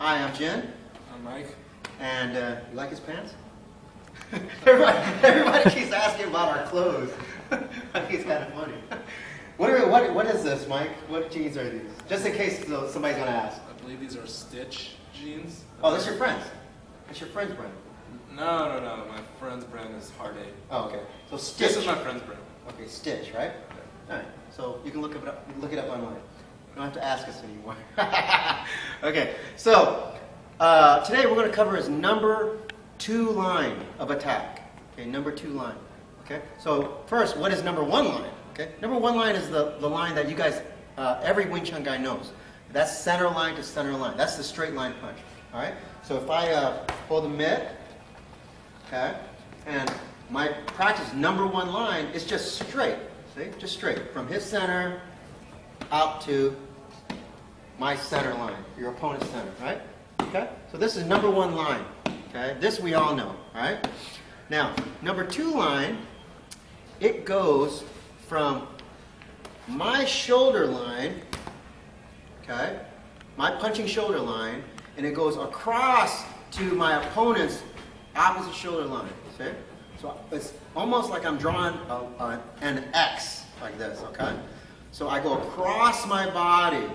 Hi, I'm Jen. I'm Mike. And you like his pants? everybody keeps asking about our clothes. I think it's kind of funny. What is this, Mike? What jeans are these? Just in case somebody's going to ask. I believe these are Stitch jeans. Oh, that's your friend's. That's your friend's brand. No. My friend's brand is Hard Eight. Oh, okay. So Stitch. This is my friend's brand. Okay, Stitch, right? All right. So you can look it up online. You don't have to ask us anymore. Okay. So today we're going to cover his number 2 line of attack. Okay, number 2 line. Okay. So first, what is number 1 line? Okay. Number 1 line is the line that you guys, every Wing Chun guy knows. That's center line to center line. That's the straight line punch. All right. So if I hold the mitt, okay, and my practice number 1 line is just straight. See, just straight from his center out to my center line, your opponent's center, right? Okay. So this is number 1 line. Okay. This we all know. All right. Now, number 2 line, it goes from my shoulder line, okay, my punching shoulder line, and it goes across to my opponent's opposite shoulder line. See? So it's almost like I'm drawing an X like this, okay? So I go across my body,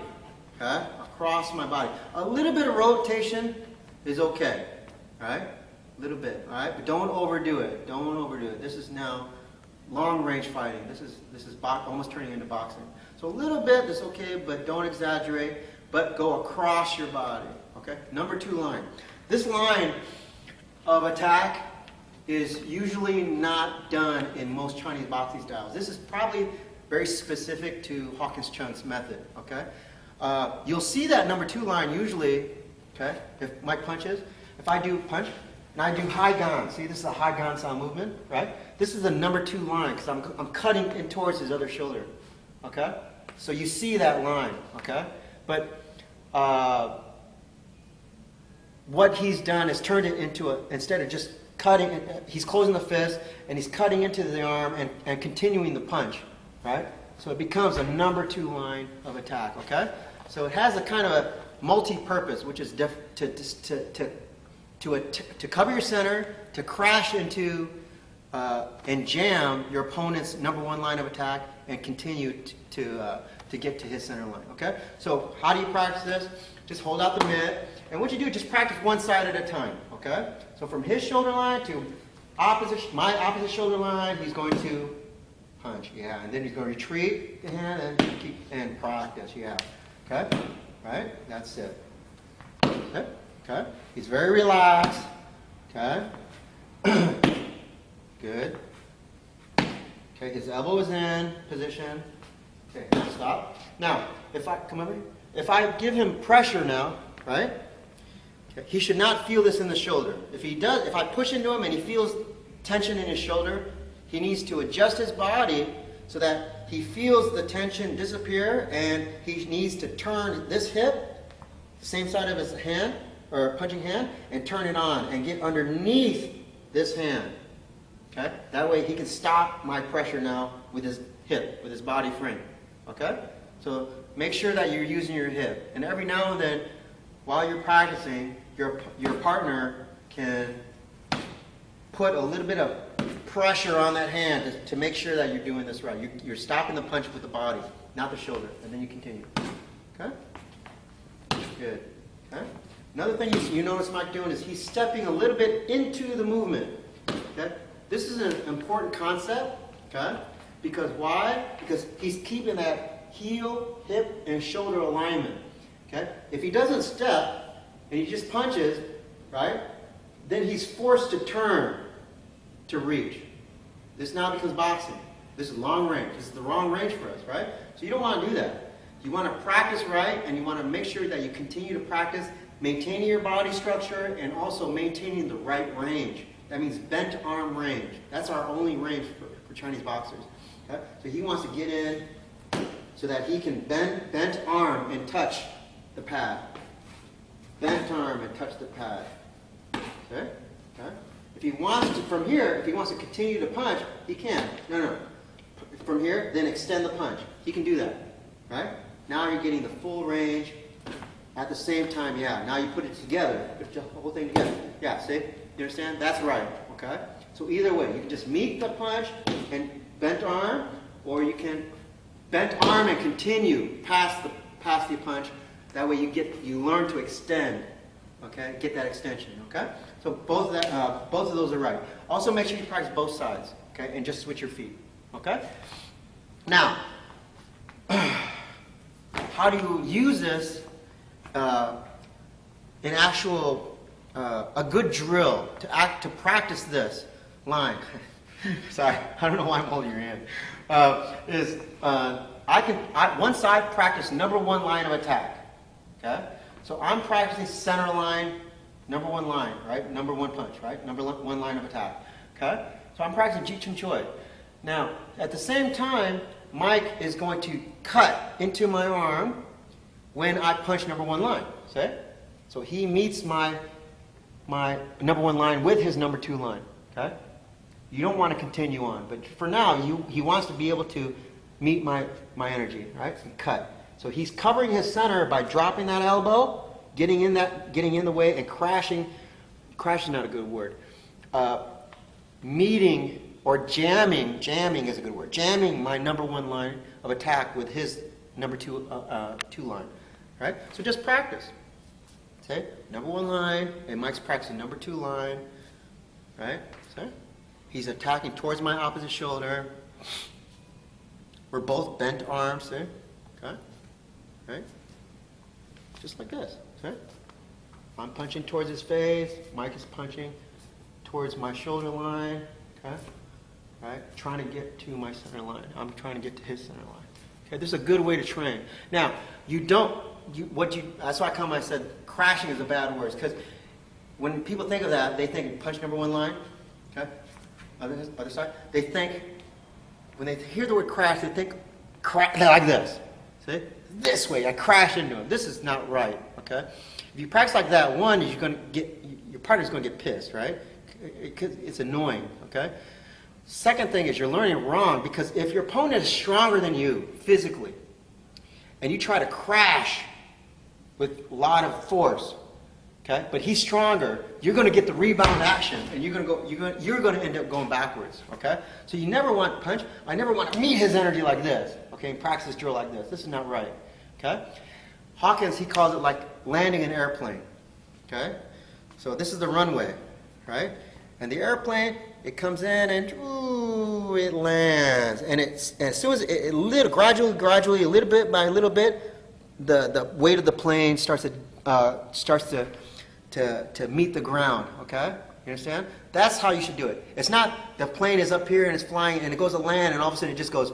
okay? Across my body. A little bit of rotation is okay, all right? A little bit, all right? But don't overdo it. Don't overdo it. This is now long range fighting. This is almost turning into boxing. So a little bit is okay, but don't exaggerate. But go across your body. Okay. Number 2 line. This line of attack is usually not done in most Chinese boxing styles. This is probably very specific to Hawkins Chung's method. Okay. You'll see that number 2 line usually. Okay. If Mike punches, if I do punch. And I do high gan. See, this is a high gan style movement, right? This is the number 2 line because I'm cutting in towards his other shoulder, okay? So you see that line, okay? But what he's done is turned it into instead of just cutting, he's closing the fist and he's cutting into the arm and continuing the punch, right? So it becomes a number 2 line of attack, okay? So it has a kind of a multi-purpose, which is to cover your center, to crash into and jam your opponent's number 1 line of attack, and continue to get to his center line. Okay. So how do you practice this? Just hold out the mitt, and what you do, just practice one side at a time. Okay. So from his shoulder line to my opposite shoulder line, he's going to punch. Yeah, and then he's going to retreat the hand and practice. Yeah. Okay. Right. That's it. Okay. Okay. He's very relaxed. Okay. Good. Okay, his elbow is in position. Okay, now stop. Now, if I give him pressure now, right? Okay, he should not feel this in the shoulder. If I push into him and he feels tension in his shoulder, he needs to adjust his body so that he feels the tension disappear, and he needs to turn this hip, same side of his hand, or punching hand, and turn it on and get underneath this hand. Okay? That way he can stop my pressure now with his hip, with his body frame. Okay? So make sure that you're using your hip. And every now and then, while you're practicing, your partner can put a little bit of pressure on that hand to make sure that you're doing this right. You're stopping the punch with the body, not the shoulder. And then you continue. Okay? Good. Okay? Another thing you notice Mike doing is he's stepping a little bit into the movement. Okay? This is an important concept. Okay? Because why? Because he's keeping that heel, hip, and shoulder alignment. Okay? If he doesn't step and he just punches, right? Then he's forced to turn to reach. This now becomes boxing. This is long range. This is the wrong range for us, right? So you don't want to do that. You want to practice right, and you want to make sure that you continue to practice maintaining your body structure and also maintaining the right range. That means bent arm range. That's our only range for Chinese boxers. Okay? So he wants to get in so that he can bent arm and touch the pad. Bent arm and touch the pad. Okay? Okay? If he wants to, from here, if he wants to continue to punch, he can. No. From here, then extend the punch. He can do that. Right? Now you're getting the full range At the same time, yeah. Now you put it together, put the whole thing together. Yeah, see? You understand? That's right, okay? So either way, you can just meet the punch and bent arm, or you can bent arm and continue past the punch. That way you learn to extend, okay? Get that extension, okay? So both of those are right. Also make sure you practice both sides, okay? And just switch your feet, okay? Now, how do you use this in actual, a good drill to practice this line? Sorry, I don't know why I'm holding your hand. One side practice number one line of attack. Okay? So I'm practicing center line, number one line, right? Number one punch, right? Number one line of attack. Okay? So I'm practicing Jeet Kune Choi. Now, at the same time, Mike is going to cut into my arm when I punch number one line. See? So he meets my number one line with his number two line. Okay? You don't want to continue on, but for now, he wants to be able to meet my energy, right? And cut. So he's covering his center by dropping that elbow, getting in the way, and crashing. Crashing is not a good word. Meeting or jamming is a good word. Jamming my number one line of attack with his number two line, right? So just practice. Okay, number one line, and Mike's practicing number two line, right? See? He's attacking towards my opposite shoulder. We're both bent arms, see? Okay? Right? Just like this, see? I'm punching towards his face. Mike is punching towards my shoulder line, okay? Right? Trying to get to my center line. I'm trying to get to his center line. Okay, this is a good way to train. Now, that's why I said crashing is a bad word, because when people think of that, they think punch number one line, okay? Other side. They think, when they hear the word crash, they think like this. See? This way, I crash into him. This is not right, okay? If you practice like that, one, your partner's going to get pissed, right? It's annoying, okay? Second thing is you're learning wrong, because if your opponent is stronger than you physically, and you try to crash with a lot of force, okay, but he's stronger, you're going to get the rebound action, and you're going to end up going backwards, okay? So you never want to punch. I never want to meet his energy like this, okay, and practice drill like this. This is not right, okay? Hawkins, he calls it like landing an airplane, okay? So this is the runway, right? And the airplane, it comes in and ooh, it lands. And as soon as gradually, a little bit by a little bit, the weight of the plane starts to meet the ground, okay? You understand? That's how you should do it. It's not the plane is up here and it's flying and it goes to land and all of a sudden it just goes,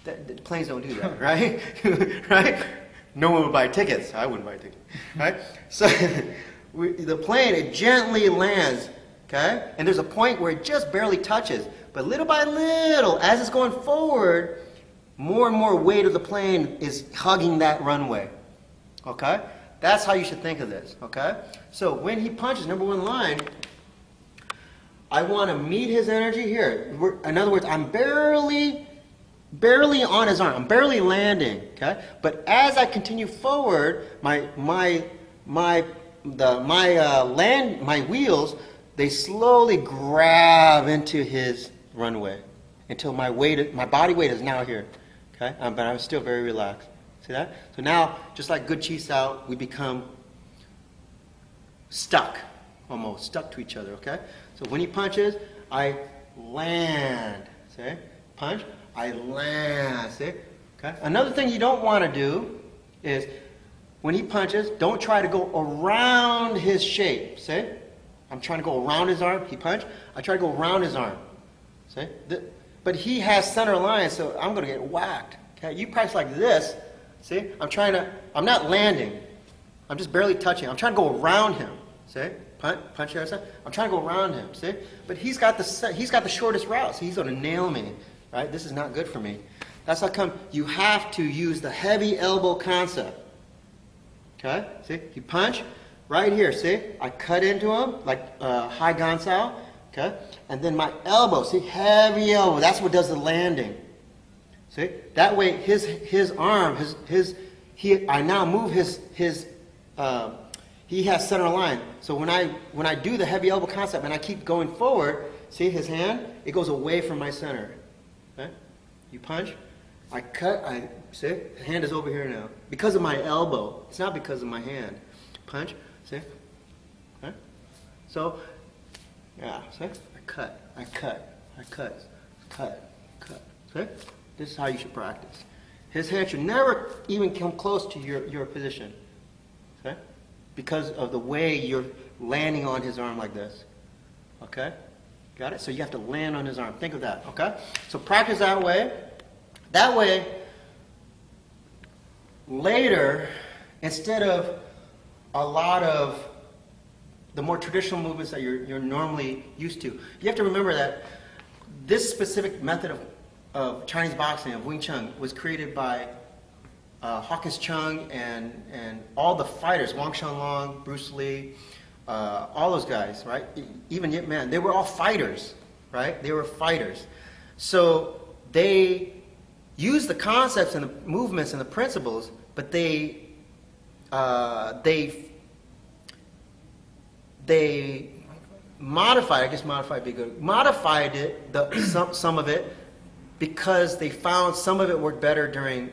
the planes don't do that, right? Right? No one would buy tickets. I wouldn't buy a ticket, right? So the plane, it gently lands, okay? And there's a point where it just barely touches. But little by little, as it's going forward, more and more weight of the plane is hugging that runway, okay? That's how you should think of this, okay? So when he punches number one line, I want to meet his energy here. In other words, I'm barely on his arm. I'm barely landing, okay? But as I continue forward, my wheels, they slowly grab into his runway until my body weight is now here, okay? But I'm still very relaxed. See that? So now, just like good chi sao, we become stuck, almost stuck to each other, okay? So when he punches, I land, see? Punch, I land, see? Okay? Another thing you don't want to do is, when he punches, don't try to go around his shape, see? I'm trying to go around his arm, he punch, I try to go around his arm, see? But he has center line, so I'm going to get whacked, okay? You practice like this, see? I'm not landing. I'm just barely touching. I'm trying to go around him. See? Punch the other side. I'm trying to go around him. See? But he's got the shortest route, so he's going to nail me. Right? This is not good for me. That's how come you have to use the heavy elbow concept. Okay? See? You punch right here. See? I cut into him like high gansao. Okay? And then my elbow. See? Heavy elbow. That's what does the landing. See? That way his arm, I now move his he has center line. So when I do the heavy elbow concept and I keep going forward, see his hand, it goes away from my center. Okay? You punch, I cut, see, the hand is over here now. Because of my elbow, it's not because of my hand. Punch, see? Okay? So, yeah, see? I cut, cut. See? This is how you should practice. His hand should never even come close to your position. Okay? Because of the way you're landing on his arm like this. Okay? Got it? So you have to land on his arm. Think of that. Okay? So practice that way. That way, later, instead of a lot of the more traditional movements that you're normally used to, you have to remember that this specific method of Chinese boxing, of Wing Chun, was created by Hawkins Chung and all the fighters, Wang Shanlong, Bruce Lee, all those guys, right? Even Yip Man, they were all fighters, right? They were fighters. So they used the concepts and the movements and the principles, but they modified, I guess modified would be good, modified it, some of it, because they found some of it worked better during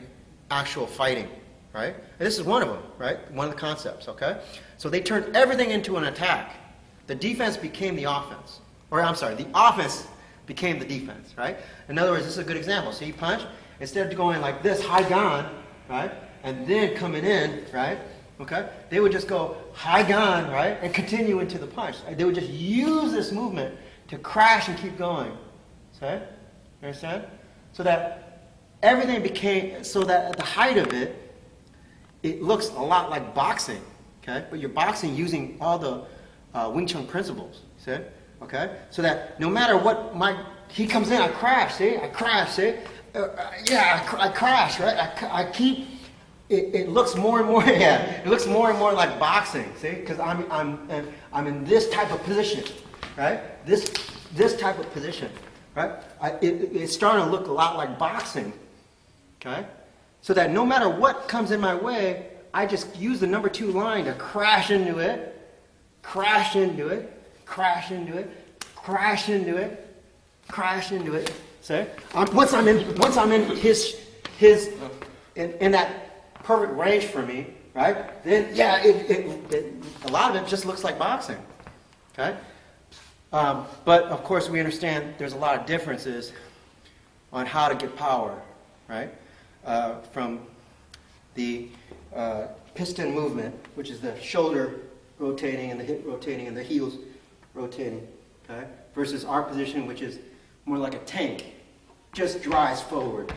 actual fighting, right? And this is one of them, right? One of the concepts, okay? So they turned everything into an attack. The defense became the offense. Or I'm sorry, the offense became the defense, right? In other words, this is a good example. So you punch, instead of going like this, high gan, right? And then coming in, right? Okay? They would just go high gan, right? And continue into the punch. They would just use this movement to crash and keep going. See? You understand? So that everything became, so that at the height of it, it looks a lot like boxing. Okay? But you're boxing using all the Wing Chun principles. See? Okay? So that no matter what he comes in, I crash, see? I crash, see? I crash, right? I keep, it looks more and more, yeah, it looks more and more like boxing, see? Because I'm in this type of position, right? This type of position, right? It's starting to look a lot like boxing, okay? So that no matter what comes in my way, I just use the number 2 line to crash into it, crash into it, crash into it, crash into it, crash into it. See? Once I'm in his in that perfect range for me, right? Then yeah, a lot of it just looks like boxing. Okay? But of course we understand there's a lot of differences on how to get power, right? From the piston movement, which is the shoulder rotating and the hip rotating and the heels rotating, okay? Versus our position, which is more like a tank, just drives forward,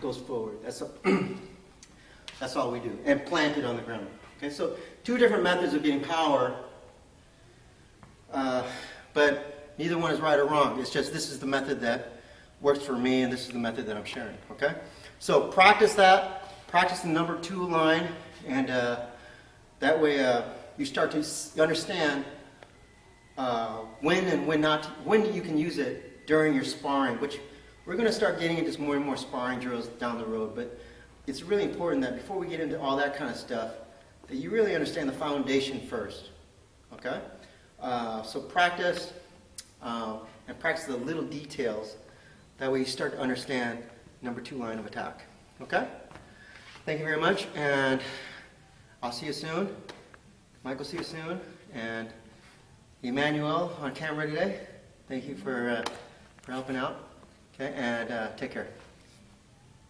goes forward. That's all we do, and plant it on the ground. Okay, so 2 different methods of getting power, but neither one is right or wrong. It's just this is the method that works for me, and this is the method that I'm sharing. Okay, so practice that. Practice the number 2 line, and that way you start to understand when and when you can use it during your sparring, which we're going to start getting into more and more sparring drills down the road, but it's really important that before we get into all that kind of stuff, that you really understand the foundation first, okay? So practice, and practice the little details, that way you start to understand number 2 line of attack, okay? Thank you very much, and I'll see you soon. Mike will see you soon, and Emmanuel on camera today, thank you for helping out. Okay, and take care.